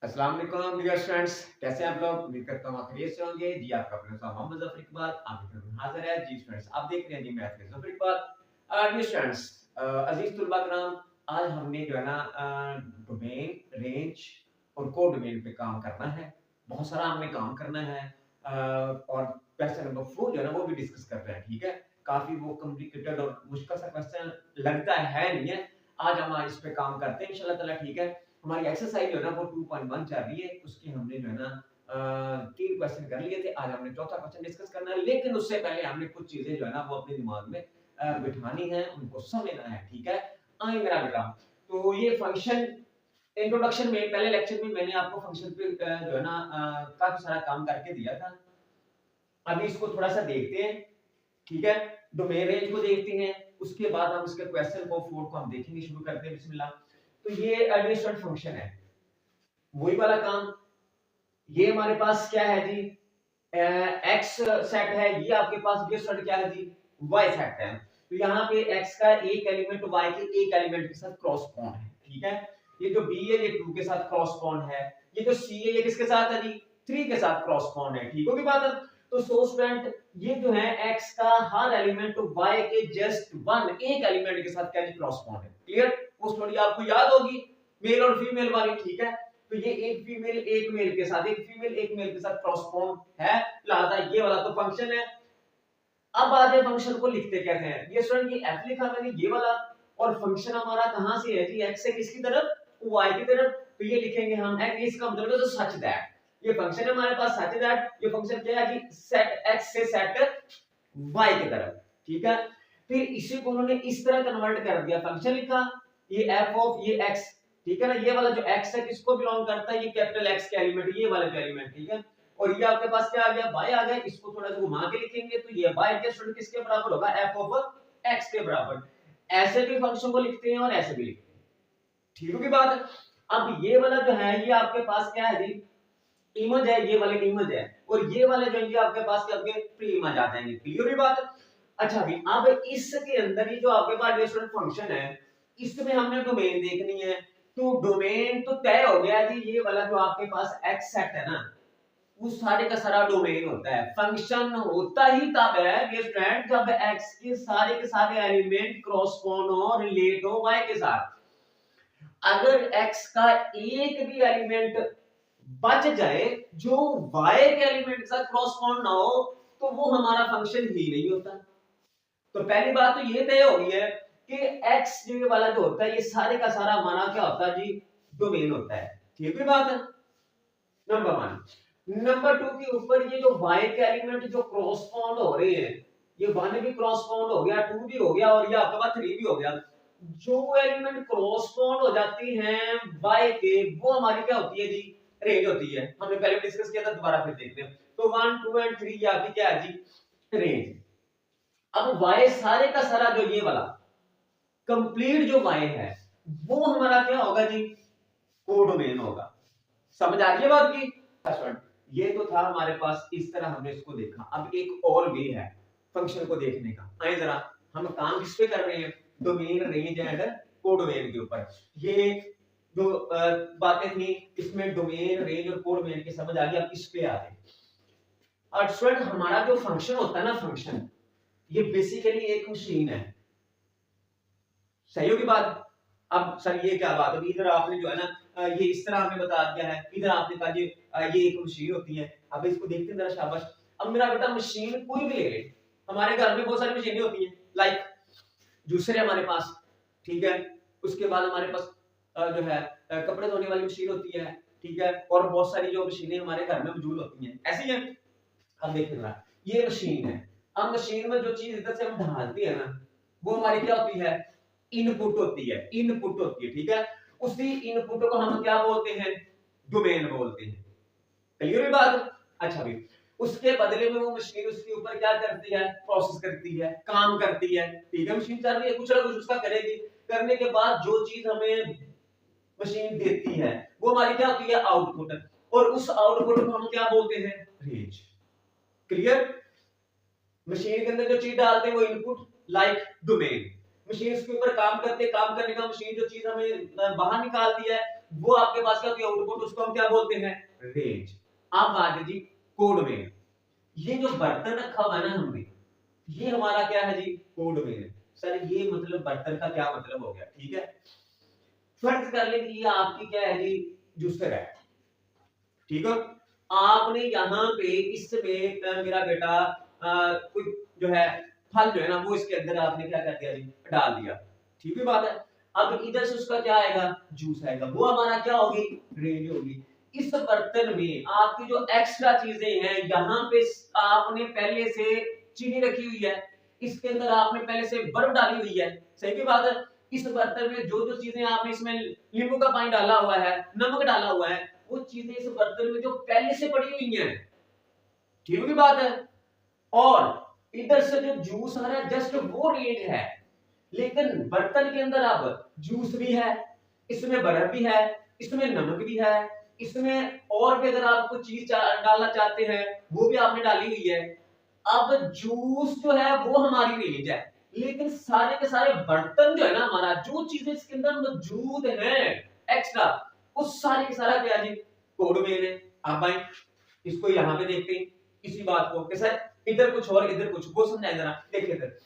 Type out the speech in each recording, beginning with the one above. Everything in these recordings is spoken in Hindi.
अस्सलाम वालेकुम डियर फ्रेंड्स, कैसे हैं आप लोग? उम्मीद करता हूँ आप खैरियत से होंगे। जी, आपका अपना सा मोहम्मद ज़फर इकबाल आपकी खिदमत में हाज़िर है। जी फ्रेंड्स, आप देख रहे हैं जी math with Zafar Iqbal. Dear friends, अज़ीज़ तुल्बा कराम, आज हमने जो है ना डोमेन, रेंज और कोडोमेन पे काम करना है। बहुत सारा हमने काम करना है और क्वेश्चन नंबर 4 जो है ना वो भी डिस्कस कर रहे हैं, ठीक है? काफ़ी वो कॉम्प्लिकेटेड और मुश्किल सा क्वेश्चन लगता है नहीं है। आज हम इस पे काम करते हैं इंशाल्लाह ताला, ठीक है? हमारी एक्सरसाइज जो है ना वो 2.1 चल रही है। उसकी हमने जो है ना 3 क्वेश्चन कर लिए थे। आज हमने चौथा क्वेश्चन डिस्कस करना है, लेकिन उससे पहले हमने कुछ चीज़ें जो है ना वो अपने दिमाग में बिठानी है, उनको समझना है, ठीक है? आए मेरा बेटा, तो ये फंक्शन इंट्रोडक्शन में पहले लेक्चर में मैंने आपको फंक्शन पे जो है ना काफ़ी सारा काम करके दिया था। अभी इसको थोड़ा-सा देखते हैं, ठीक है? डोमेन रेंज को देखते हैं, उसके बाद हम इसके क्वेश्चन को 4 को हम देखेंगे, शुरू करते हैं बिस्मिल्लाह। तो ये एडिशन फंक्शन है। वही वाला काम, ये हमारे पास क्या है जी, एक्स सेट है, ये आपके पास ये सेट क्या है जी, वाई सेट है। तो यहाँ पे एक्स का एक एलिमेंट वाई के एक एलिमेंट के साथ क्रॉसपॉन्ड है, ठीक है? ये जो बी है ये 2 के साथ क्रॉसपॉन्ड है, ये जो सी है ये किसके साथ है जी, 3 के साथ क्रॉसपॉन्ड है, ठीक होगी बात? तो सो स्टूडेंट, ये जो है एक्स का हर एलिमेंट वाई के जस्ट वन एक एलिमेंट के साथ क्या जी क्रॉसपॉन्ड है। क्लियर? वो स्टोरी आपको याद होगी, मेल और फीमेल वाली, ठीक है? तो ये एक फीमेल एक मेल के साथ, एक फीमेल एक मेल के साथ क्रॉसपॉन्ड है, लिहाजा ये वाला तो फंक्शन है। अब आ जाए फंक्शन को लिखते कैसे हैं। ये स्टूडेंट, ये एफ लिखा मैंने ये वाला, और फंक्शन हमारा कहां से है जी, एक्स से किसकी तरफ, वाई की तरफ। तो ये लिखेंगे हम एक्स, इसका मतलब है तो सच दैट ये फंक्शन है हमारे पास, सच दैट ये फंक्शन क्या है जी, सेट एक्स से सेट वाई की तरफ, ठीक है? फिर इसी को उन्होंने इस तरह कन्वर्ट कर दिया, फंक्शन लिखा, ये एफ ऑफ ये एक्स, ठीक है ना? ये वाला जो x है किसको बिलोंग करता है, ये कैपिटल X के एलिमेंट, ये वाले के एलिमेंट, ठीक है? और ये आपके पास क्या आ गया, y आ गया। इसको थोड़ा सा घुमा के लिखेंगे तो ये y के स्टूडेंट किसके बराबर होगा, f ऑफ x के बराबर। ऐसे भी फंक्शन को लिखते हैं और ऐसे भी लिखते हैं, ठीक होगी बात? अब ये वाला जो है ये आपके पास क्या है जी, इमेज है, ये वाले इमेज है, और ये वाले जो ये आपके पास क्या होंगे, प्री इमेज आ जाएंगे। क्लियर हुई बात? अच्छा भी, अब इसके अंदर ही जो आपके पास ये स्टूडेंट फंक्शन है, इसमें हमने डोमेन देखनी है। तो डोमेन तो तय हो गया जी, ये वाला जो आपके पास एक्स सेट है ना, वो सारे का सारा डोमेन होता है। फंक्शन होता ही तब है ये स्टूडेंट जब एक्स के सारे एलिमेंट क्रॉसपॉन्ड हो, रिलेट हो वाई के साथ। अगर एक्स का एक भी एलिमेंट बच जाए जो वाई के एलिमेंट के साथ क्रॉसपॉन्ड ना हो, तो वो हमारा फंक्शन ही नहीं होता। तो पहली बात तो ये तय हो गई है कि एक्स जो वाला जो होता है ये सारे का सारा हमारा क्या होता है जी, डोमेन होता है। ठीक है बात है, नंबर वन। नंबर टू के ऊपर ये जो वाई के एलिमेंट जो क्रॉसपॉन्ड हो रहे हैं, ये वन भी क्रॉसपॉन्ड हो गया, टू भी हो गया, और ये आपके पास थ्री भी हो गया। जो एलिमेंट क्रॉसपॉन्ड हो जाती हैं वाई के, वो हमारी क्या होती है जी, रेंज होती है। हमने पहले डिस्कस किया था, दोबारा फिर देखते हैं। तो 1 2 एंड 3 ये आपकी क्या है जी, रेंज। अब वाई सारे का सारा जो ये वाला कंप्लीट जो वाई है, वो हमारा क्या होगा जी, कोडोमेन होगा। समझ आ रही है बात की? ये तो था हमारे पास, इस तरह हमने इसको देखा। अब एक और वे है फंक्शन को देखने का। आए जरा, हम काम किस पे कर रहे हैं, डोमेन रेंज एंड कोडोमेन के ऊपर। ये जो बातें थी इसमें डोमेन रेंज और कोडोमेन की समझ आ गई। अब इस पे आ गए। और स्टूडेंट, हमारा जो फंक्शन होता है ना, फंक्शन ये बेसिकली एक मशीन है। सही होगी बात? अब सर ये क्या बात, अभी इधर आपने जो है ना ये इस तरह हमें बता दिया है, इधर आपने कहा जी ये एक मशीन होती है। अब इसको देखते हैं जरा, शाबाश। अब मेरा बेटा मशीन कोई भी ले ले, हमारे घर में बहुत सारी मशीनें होती हैं, लाइक जूसर है हमारे पास, ठीक है? उसके बाद हमारे पास जो है कपड़े धोने वाली मशीन होती है, ठीक है? और बहुत सारी जो मशीनें हमारे घर में मौजूद होती हैं, ऐसी है। अब देखिए जरा, ये मशीन है। अब मशीन में जो चीज इधर से हम ढालते हैं ना, वो हमारी क्या होती है, इनपुट होती है, इनपुट होती है, ठीक है? उसी इनपुट को हम क्या बोलते हैं, डोमेन बोलते हैं। क्लियर है बात? अच्छा भी, उसके बदले में वो मशीन उसके ऊपर क्या करती है, प्रोसेस करती है, काम करती है, ठीक है? मशीन चल रही है, कुछ ना कुछ उसका करेगी। करने के बाद जो चीज हमें मशीन देती है, वो हमारी क्या होती है, आउटपुट। और उस आउटपुट को हम क्या बोलते हैं, रेंज। क्लियर? मशीन के अंदर जो चीज डालते हैं वो इनपुट, लाइक डोमेन। मशीन के ऊपर काम करते, काम करने का मशीन जो चीज हमें बाहर निकालती है, वो आपके पास क्या होती है आउटपुट, उसको हम क्या बोलते हैं रेंज। अब बात जी कोड में, ये जो बर्तन रखा हुआ है ना हमने, ये हमारा क्या है जी कोड में। सर ये मतलब बर्तन का क्या मतलब हो गया, ठीक है। फर्ज कर लें कि ये आपकी क्या है जी जूसर है, ठीक है। आपने यहाँ पे इसमें मेरा बेटा कोई जो है फल जो है ना वो इसके अंदर आपने क्या कर दिया जी डाल दिया, ठीक है बात है। अब इधर से उसका क्या आएगा जूस आएगा, वो हमारा क्या होगी रेंज होगी। इस बर्तन में आपकी जो एक्स्ट्रा चीजें हैं, यहाँ पे आपने पहले से चीनी रखी हुई है, इसके अंदर आपने पहले से बर्फ डाली हुई है, सही की बात है। इस बर्तन में जो जो चीजें आपने इसमें नींबू का पानी डाला हुआ है, नमक डाला हुआ है, वो चीजें इस बर्तन में जो पहले से पड़ी हुई हैं, ठीक है बात है। और इधर से जो जूस आ रहा है जस्ट वो रेंज है, लेकिन बर्तन के अंदर अब जूस भी है, इसमें बर्फ भी है, इसमें नमक भी है, इसमें और भी अगर आप कुछ चीज डालना चाहते हैं वो भी आपने डाली हुई है। अब जूस जो है वो हमारी रेंज है, लेकिन सारे के सारे बर्तन जो है ना हमारा, जो चीजें इसके अंदर मौजूद हैं एक्स्ट्रा, उस सारे के सारा क्या जी कोड में है। आप आए इसको यहाँ पे देखते हैं इसी बात को कि सर इधर कुछ और इधर कुछ, वो समझाए जरा देखिए सर।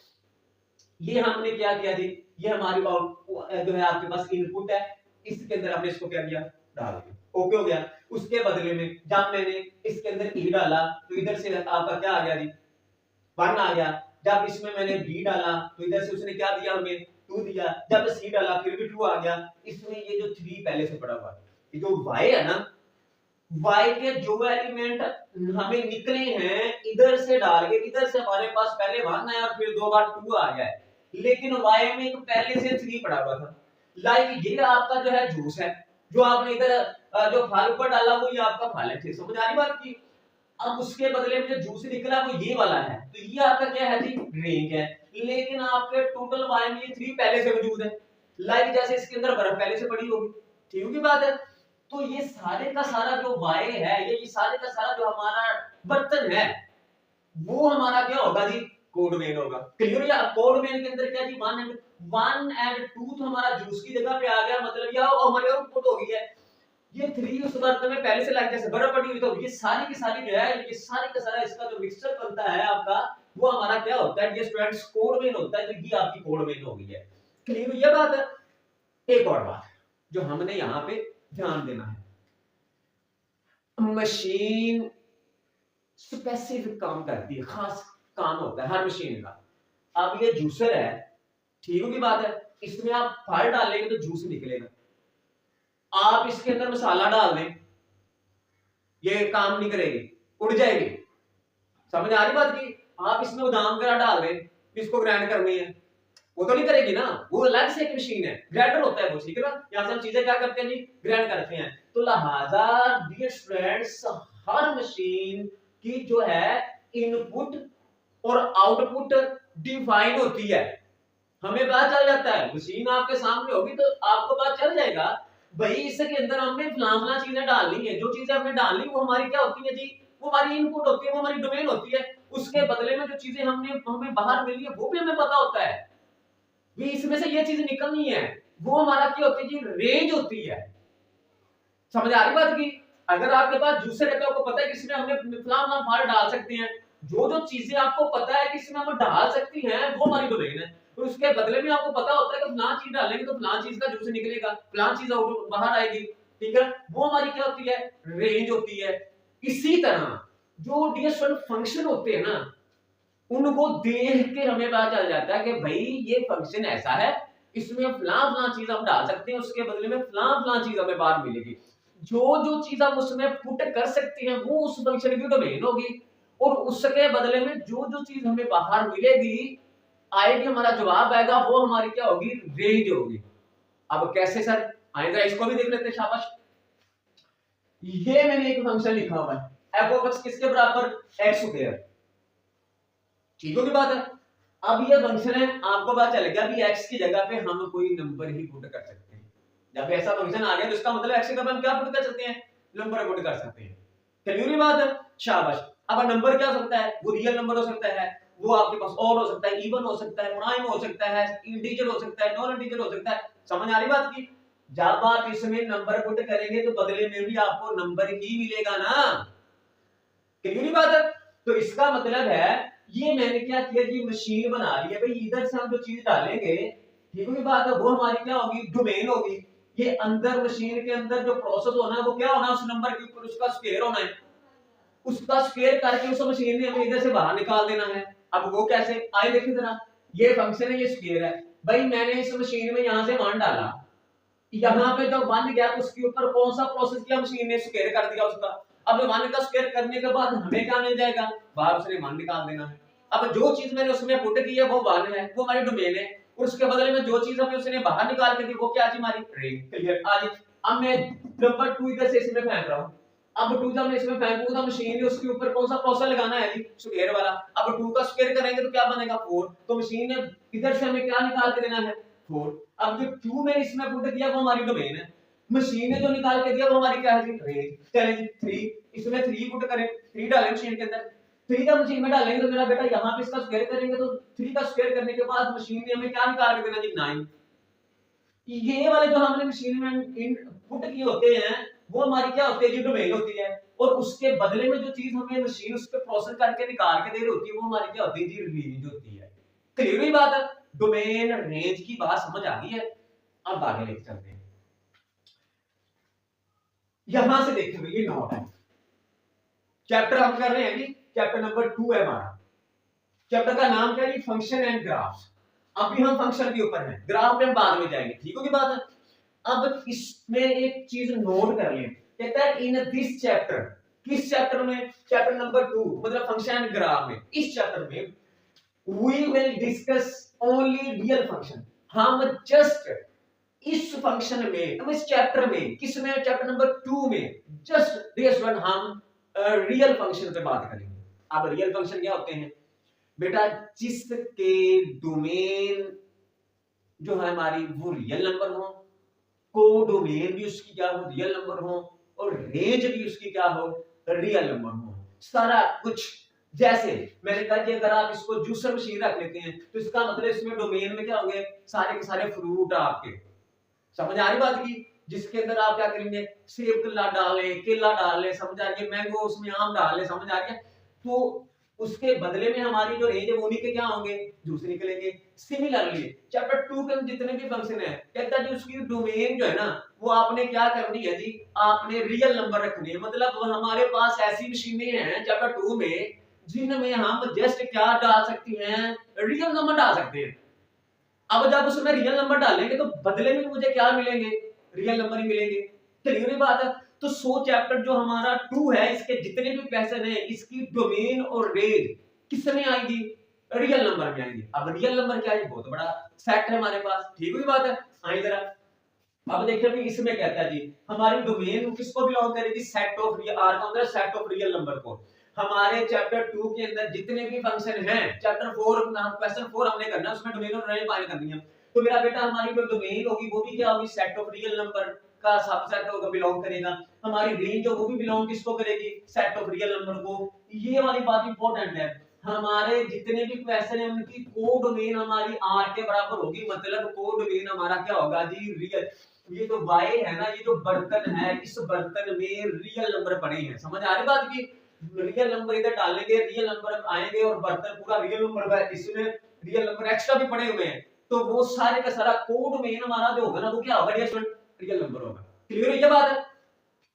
ये हमने क्या किया जी, ये हमारी जो है आपके पास इनपुट है, इसके अंदर हमने इसको क्या किया डाल दिया, ओके हो गया। उसके बदले में जब मैंने इसके अंदर ई डाला तो इधर से आपका क्या आ गया जी 1 आ गया। जब इसमें मैंने बी डाला तो इधर से उसने क्या दिया हमें 2 दिया। जब सी डाला फिर भी 2 आ गया। इसमें ये जो 3 पहले से पड़ा हुआ है, ये जो y है ना, y के जो एलिमेंट हमें निकले हैं इधर से डाल के, इधर से हमारे पास पहले 1 है और फिर 2 बार 2 आ गया है, लेकिन y में एक पहले से 3 पड़ा हुआ था। लाइक ये आपका जो है जूस है, जो आपने इधर जो फल ऊपर डाला वो ये आपका फल है, ठीक समझ आ रही बात की। अब उसके बदले में जो जूस निकला वो ये वाला है, तो ये आपका क्या है जी रेंज है, लेकिन आपके टोटल वाई में ये 3 पहले से मौजूद है। लाइक जैसे इसके अंदर बर्फ पहले से पड़ी होगी, ठीक है बात है। तो ये सारे का सारा जो वाई है, ये सारे का सारा जो हमारा बर्तन है, वो हमारा क्या होगा जी कोड मेन होगा। क्लियर है। कोड मेन के अंदर क्या जी 1 एंड 2 तो हमारा जूस की जगह पे आ गया, मतलब यह हमारी आउटपुट हो गई है। ये 3 उस बर्तन में पहले से लाइक जैसे बर्फ पड़ी हुई, तो ये सारी की सारी जो है, ये सारी का सारा इसका जो मिक्सचर बनता है आपका, वो हमारा क्या होता है ये स्टूडेंट्स कोड मेन होता है। तो ये आपकी कोड मेन हो गई है। क्लियर ये बात है। एक और बात जो हमने यहाँ पे ध्यान देना है, मशीन स्पेसिफिक काम करती है, खास काम होता है हर मशीन का। अब ये जूसर है, ठीक है की बात है, इसमें आप फल डालेंगे तो जूस निकलेगा। आप इसके अंदर मसाला डाल दें, ये काम नहीं करेगी, उड़ जाएगी। समझ आ रही बात की। आप इसमें बादाम वगैरह डाल दें, इसको ग्राइंड करनी है, वो तो नहीं करेगी ना, वो अलग से एक मशीन है, ग्राइंडर होता है वो, ठीक है ना। यहाँ से हम चीजें क्या करते हैं जी ग्राइंड करते हैं। तो लिहाजा डियर स्टूडेंट्स, हर मशीन की जो है इनपुट और आउटपुट डिफाइन होती है। हमें पता चल जाता है, मशीन आपके सामने होगी तो आपको पता चल जाएगा भाई इसके अंदर हमने फलाना चीजें डालनी है। जो चीजें हमने डालनी वो हमारी क्या होती है जी, वो हमारी इनपुट होती है, वो हमारी डोमेन होती है। उसके बदले में जो चीजें हमें बाहर मिली है वो भी हमें पता होता है, भी इसमें से ये चीज निकलनी है, वो हमारा क्या होती है जी रेंज होती है। समझ आ रही बात की। अगर आपके पास जूसर है तो आपको पता है कि इसमें हमने फलाना फल डाल सकते हैं। जो जो चीजें आपको पता है कि इसमें हम डाल सकती हैं वो हमारी डोमेन है। तो उसके बदले में आपको पता होता है कि फलाना चीज डालेंगे तो फलाना चीज का जूस निकलेगा, फलाना चीज आउट बाहर आएगी, ठीक है, वो हमारी क्या होती है रेंज होती है। इसी तरह जो डीएस1 फंक्शन होते हैं ना, उनको देख के हमें पता चल जाता है कि भाई ये फंक्शन ऐसा है, इसमें फलां फलां चीज हम डाल सकते हैं, उसके बदले में फलां फलां चीज हमें बाहर मिलेगी। जो जो चीज हम उसमें पुट कर सकते हैं वो उस फंक्शन की डोमेन होगी, और उसके बदले में जो जो चीज हमें बाहर मिलेगी, आएगी, हमारा जवाब आएगा, वो हमारी क्या होगी रेंज होगी। अब कैसे सर, आएगा इसको भी देख लेते हैं, शाबाश। ये मैंने एक फंक्शन लिखा हुआ है एफ ऑफ एक्स किसके बराबर एक्स स्क्वायर, ठीक होगी बात है। अब ये फंक्शन है, आपको पता चल गया भी x की जगह पे हम कोई नंबर ही पुट कर सकते हैं। जब ऐसा फंक्शन आ गया तो इसका मतलब x की जगह पे हम क्या पुट कर सकते हैं, नंबर पुट कर सकते हैं। क्लियर बात है, शाबाश। अब नंबर क्या हो सकता है, वो रियल नंबर हो सकता है, वो आपके पास ऑड हो सकता है, इवन हो सकता है, प्राइम हो सकता है, इंटीजर हो सकता है, नॉन इंटीजर हो सकता है। समझ आ रही बात की। जब आप इसमें नंबर पुट करेंगे तो बदले में भी आपको नंबर ही मिलेगा ना, क्लियर बात है। तो इसका मतलब है ये मैंने क्या किया जी, मशीन बना ली है भाई, इधर से हम जो चीज डालेंगे, ठीक है बात है, वो हमारी क्या होगी, डोमेन होगी। ये अंदर मशीन के अंदर जो प्रोसेस होना है वो क्या होना है, उस नंबर के ऊपर उसका स्क्वायर होना है, उसका स्क्वायर करके उस मशीन में हमें इधर से बाहर निकाल देना है। अब वो कैसे, आए देखिए जरा, ये फंक्शन है, ये स्क्वायर है भाई, मैंने इस मशीन में यहां से 1 डाला, यहाँ पे जब 1 गया तो उसके ऊपर कौन सा प्रोसेस किया, मशीन ने स्क्वायर कर दिया उसका। अब 1 का स्क्वायर करने के बाद हमें क्या मिल जाएगा, बाहर से 1 निकाल देना है। अब जो चीज मैंने उसमें पुट की है वो 1 है, वो हमारी डोमेन है, और उसके बदले में जो चीज हमें उसने बाहर निकाल के दी वो क्या थी, हमारी रेंज। क्लियर आज। अब मैं नंबर 2 इधर से इसमें फेंक रहा हूं, अब 2 जब मैं इसमें फेंकूंगा तो मशीन ने उसके ऊपर कौन सा प्रोसेस लगाना है जी, स्क्वायर वाला। अब 2 का स्क्वायर करेंगे तो क्या बनेगा, 4। तो मशीन ने इधर से हमें क्या निकाल के देना है, 4। अब जो 2 मैंने इसमें पुट किया वो हमारी डोमेन है, मशीन ने जो निकाल के दिया वो हमारी क्या है जी, रेंज। चलें जी 3, इसमें 3 पुट करें, 3 डालें मशीन के अंदर, 3 का मशीन में डालेंगे तो मेरा बेटा यहाँ पे इसका स्क्वायर करेंगे तो 3 का स्क्वायर करने के बाद मशीन ने हमें क्या निकाल के देना जी, 9। ये वाले जो हमने मशीन में पुट किए होते हैं वो हमारी क्या होती है जी, डोमेन होती है, और उसके बदले में जो चीज हमें मशीन उस पे प्रोसेस करके निकाल के दे रही होती है वो हमारी क्या होती है जी, रेंज होती है। क्लियर हुई बात है, डोमेन रेंज की बात समझ आ गई है। अब आगे लेके चलते हैं, यहां से देखेंगे ये नोट है, चैप्टर हम कर रहे हैं जी, चैप्टर नंबर 2 है हमारा, चैप्टर का नाम क्या है, फंक्शन एंड ग्राफ्स। अभी हम फंक्शन के ऊपर हैं, ग्राफ पे हम बाद में जाएंगे, ठीक होगी बात है। अब इसमें एक चीज नोट कर लें, कहता है इन दिस चैप्टर, किस चैप्टर में, चैप्टर नंबर 2 मतलब फंक्शन एंड ग्राफ में, इस चैप्टर में we will discuss only real function. हम जस्ट इस फंक्शन में, अब इस चैप्टर में, किसमें, चैप्टर नंबर 2 में, जस्ट दिस वन हम रियल फंक्शन पे बात करेंगे। अब रियल फंक्शन क्या होते हैं बेटा, जिसके डोमेन जो है हमारी वो रियल नंबर हो, कोडोमेन भी उसकी क्या हो, रियल नंबर हो, और रेंज भी उसकी क्या हो, रियल नंबर हो, सारा कुछ। जैसे मैंने कहा कि अगर आप इसको जूसर मशीन रख लेते हैं तो इसका मतलब इसमें डोमेन में क्या होंगे, सारे के सारे फ्रूट आपके, समझ आ रही बात की, जिसके अंदर आप क्या करेंगे, सेब केला डाल लें, केला डाल लें, समझ आ रही है, मैंगो उसमें आम डाल लें, समझ आ रही है। तो उसके बदले में हमारी जो रेंज है वो उन्हीं के क्या होंगे, दूसरे निकलेंगे। सिमिलरली चैप्टर 2 के जितने भी फंक्शन है, कहता है जी उसकी डोमेन जो है ना वो आपने क्या करनी है जी, आपने रियल नंबर रखनी है। मतलब हमारे पास ऐसी मशीनें हैं चैप्टर 2 में जिनमें हम जस्ट क्या डाल सकते हैं, रियल नंबर डाल सकते हैं। अब जब उसमें रियल नंबर डालेंगे तो बदले में मुझे क्या मिलेंगे, रियल नंबर ही मिलेंगे। क्लियर बात है। तो 100 चैप्टर जो हमारा 2 है, इसके जितने भी क्वेश्चन है, इसकी डोमेन और रेंज किस में आएगी, रियल नंबर में आएंगे। अब रियल नंबर क्या है, बहुत बड़ा सेट है हमारे पास, ठीक हुई बात है। आइए जरा अब देखिए भी इसमें कहता है जी हमारी डोमेन किसको बिलोंग करेगी, सेट ऑफ रियल, आर का मतलब सेट ऑफ रियल नंबर को। हमारे चैप्टर 2 के अंदर जितने भी फंक्शन हैं, चैप्टर 4 क्वेश्चन 4 हमने करना है, उसमें डोमेन और रेंज फाइंड करनी है। तो मेरा बेटा हमारी जो डोमेन होगी वो भी क्या होगी, सेट ऑफ रियल नंबर का सबसेट होगा, बिलोंग करेगा। हमारी रेंज जो वो भी बिलोंग किसको करेगी, सेट ऑफ रियल नंबर को। ये वाली बात इंपॉर्टेंट है, हमारे जितने भी क्वेश्चन है उनकी को डोमेन हमारी आर के बराबर होगी, मतलब को डोमेन हमारा क्या होगा जी, रियल। ये जो वाई है ना, ये जो बर्तन है, इस बर्तन में रियल नंबर पड़े हैं, समझ आ रही बात की, रियल नंबर इधर डालेंगे, रियल नंबर आएंगे, और बर्तन पूरा रियल नंबर का, इसमें रियल नंबर एक्स्ट्रा भी पड़े हुए हैं, तो वो सारे का सारा कोड में हमारा जो होगा ना वो क्या होगा, रियल नंबर होगा। क्लियर है ये बात है।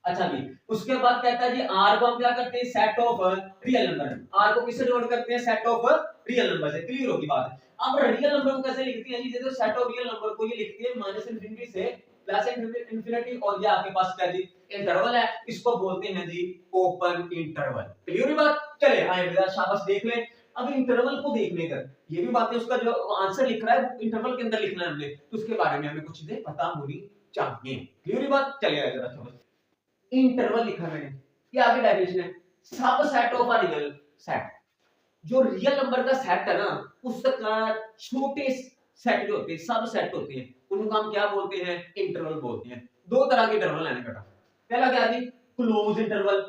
अच्छा जी, उसके बाद कहता है जी आर को हम क्या करते हैं, set of real number. R को किससे जोड़ करते हैं, सेट ऑफ रियल नंबर से। क्लियर होगी बात। अब रियल नंबर को कैसे लिखते हैं जी, जैसे सेट ऑफ रियल नंबर को ये लिखते हैं माइनस इंफिनिटी से प्लस इंफिनिटी, और ये आपके पास क्या जी, इंटरवल है, इसको बोलते हैं जी ओपन इंटरवल। क्लियर हुई बात। चले आए बेटा शाबाश देख ले। अब इंटरवल को देखने का ये भी बात है, उसका जो आंसर लिख रहा है वो इंटरवल के अंदर लिखना है हमने, तो उसके बारे में हमें कुछ चीजें पता होनी चाहिए। क्लियर हुई बात। चले आए जरा समझ, इंटरवल लिखा मैंने, ये आगे डेफिनेशन है, subset of a real set. जो रियल नंबर का सेट है ना उसका छोटे सेट जो होते हैं, सब सेट होते हैं, उनको हम क्या बोलते हैं, इंटरवल बोलते हैं। दो तरह के इंटरवल है बेटा, पहला क्या है जी, क्लोज इंटरवल।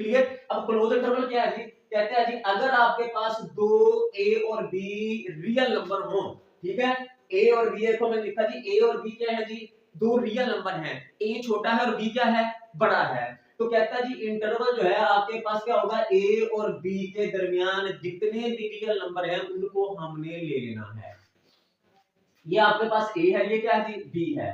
क्लियर। अब क्लोज इंटरवल क्या है जी, कहते हैं जी अगर आपके पास दो ए और बी रियल नंबर हो, ठीक है, ए और बी को मैंने लिखा जी, ए और बी क्या है जी, दो रियल नंबर हैं, ए छोटा है और बी क्या है, बड़ा है। तो कहता है जी इंटरवल जो है आपके पास क्या होगा, ए और बी के दरमियान जितने भी रियल नंबर हैं उनको हमने ले लेना है। ये आपके पास ए है, ये क्या है जी, बी है।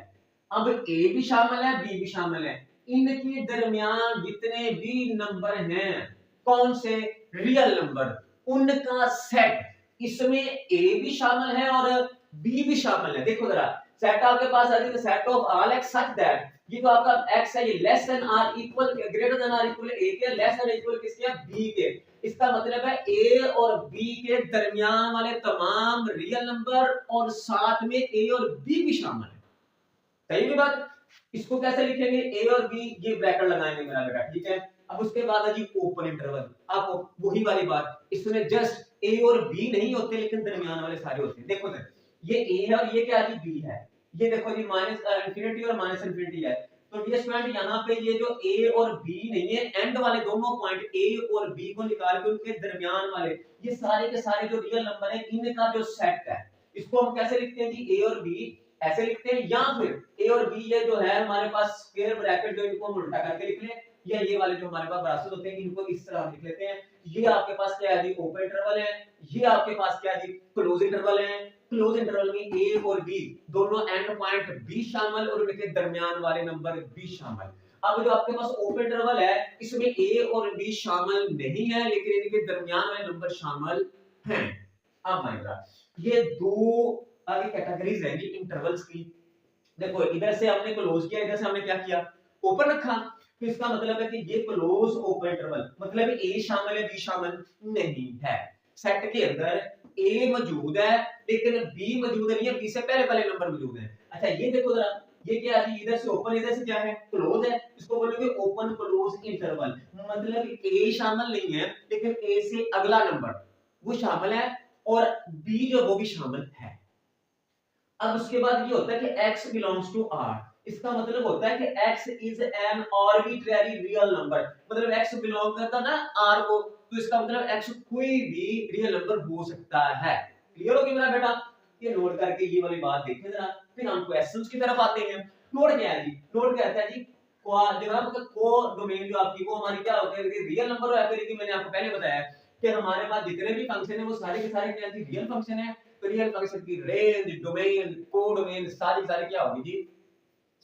अब ए भी शामिल है, बी भी शामिल है, इनके दरमियान जितने भी नंबर हैं, कौन से, रियल नंबर, उनका सेट, इसमें ए भी शामिल है और बी भी शामिल है। देखो जरा, सेट आपके पास है the set of all X such that, ये जो आपका x है ये less than or equal, greater than or equal a के, लेस देन इक्वल किसके, b के। इसका मतलब है a और b के दरमियान वाले तमाम रियल नंबर और साथ में a और b भी शामिल है। सही है बात। इसको कैसे लिखेंगे, a और b, ये ब्रैकेट लगाएंगे मेरा बेटा, ठीक है। अब उसके बाद है जी ओपन इंटरवल, आप वही वाली बात, इसमें जस्ट a और b नहीं होते लेकिन दरमियान वाले सारे होते हैं। देखो सर, ये a है और ये क्या है, b है। ये देखो जी माइनस इंफिनिटी और माइनस इंफिनिटी है। तो डियर स्टूडेंट यहाँ पे ये जो a और b नहीं है, एंड वाले दोनों पॉइंट a और b को निकाल के उनके दरमियान वाले ये सारे के सारे जो रियल नंबर है इनका जो सेट है, इसको हम कैसे लिखते हैं जी, a और b ऐसे लिखते हैं, या फिर a और b ये जो है हमारे पास स्क्वायर ब्रैकेट जो इनको हम उल्टा करके लिख लें, या ये वाले जो हमारे पास बराबर होते हैं इनको इस तरह लिख लेते हैं। ये आपके पास क्या है जी, ओपन इंटरवल है, ये आपके पास क्या है जी, क्लोज इंटरवल है। क्लोज इंटरवल में a और b दोनों एंड पॉइंट b शामिल और उनके दरमियान वाले नंबर b शामिल। अब जो आपके पास ओपन इंटरवल है इसमें a और b शामिल नहीं है लेकिन इनके दरमियान वाले नंबर शामिल हैं। अब माइनरा ये दो आगे कैटेगरीज है जी इंटरवल्स की। देखो इधर से हमने क्लोज किया, इधर से हमने क्या किया, ओपन रखा। तो इसका मतलब है कि ये क्लोज ओपन इंटरवल, मतलब ए शामिल है बी शामिल नहीं है। सेट के अंदर ए मौजूद है लेकिन बी मौजूद नहीं है, बी से पहले वाले नंबर मौजूद है। अच्छा ये देखो जरा, ये क्या है, इधर से ओपन, इधर से क्या है, क्लोज है। इसको बोलोगे ओपन क्लोज इंटरवल, मतलब ए शामिल नहीं है लेकिन ए से अगला नंबर वो शामिल है और बी जो वो भी शामिल है। अब उसके बाद ये होता है कि x belongs to r, इसका मतलब होता है कि x is an arbitrary real number, मतलब x बिलोंग करता ना r को, तो इसका मतलब x कोई भी रियल नंबर हो सकता है। क्लियर हो गया मेरा बेटा, ये नोट करके ये वाली बात देखें जरा, फिर हम क्वेश्चंस की तरफ आते हैं। नोट क्या है जी, नोट कहता है जी को डोमेन जो आपकी वो हमारी क्या होती है, रियल नंबर है। फिर मैंने आपको पहले बताया कि हमारे पास जितने भी फंक्शन है वो सारे के सारे क्या है, रियल फंक्शन है। तो रियल फंक्शन की रेंज, डोमेन, कोडोमेन सारी सारी क्या होगी जी,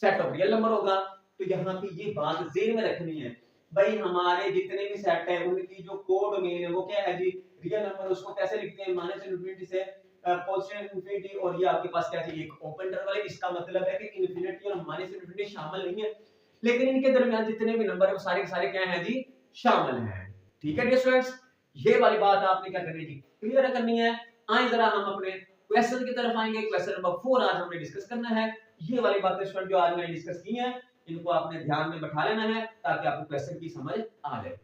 सेट ऑफ रियल नंबर होगा। तो यहाँ पे ये बात ज़हन में रखनी है भाई, हमारे जितने भी सेट है उनकी जो कोडोमेन है वो क्या है जी, रियल नंबर। उसको कैसे लिखते हैं, माइनस इनफिनिटी से पॉजिटिव इनफिनिटी, और ये आपके पास क्या है एक ओपन इंटरवल है। इसका मतलब है कि इनफिनिटी और माइनस इनफिनिटी शामिल नहीं है लेकिन इनके दरमियान जितने भी नंबर है वो सारे के सारे क्या है जी, शामिल हैं। ठीक है डियर स्टूडेंट्स, ये वाली बात आपने क्या करनी है जी, क्लियर करनी है। आए जरा हम अपने क्वेश्चन की तरफ आएंगे। क्वेश्चन नंबर 4 आज हमने डिस्कस करना है। ये वाली बातें स्टूडेंट जो आज मैंने डिस्कस की हैं इनको आपने ध्यान में बैठा लेना है ताकि आपको क्वेश्चन की समझ आ जाए।